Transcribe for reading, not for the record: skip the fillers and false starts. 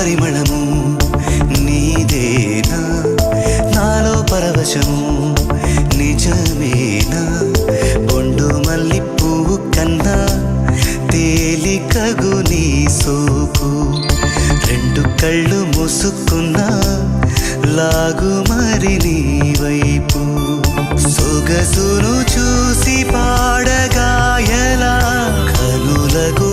పరిమళము నీదేనా నాలో పరవశము నిజమేనా బొండు మల్లి పువ్వు కన్నా తేలికగు నీ సోకు రెండు కళ్ళు మూసుకున్నా లాగు మరి నీ వైపు సొగసును చూసి పాడగాయలా కనులకు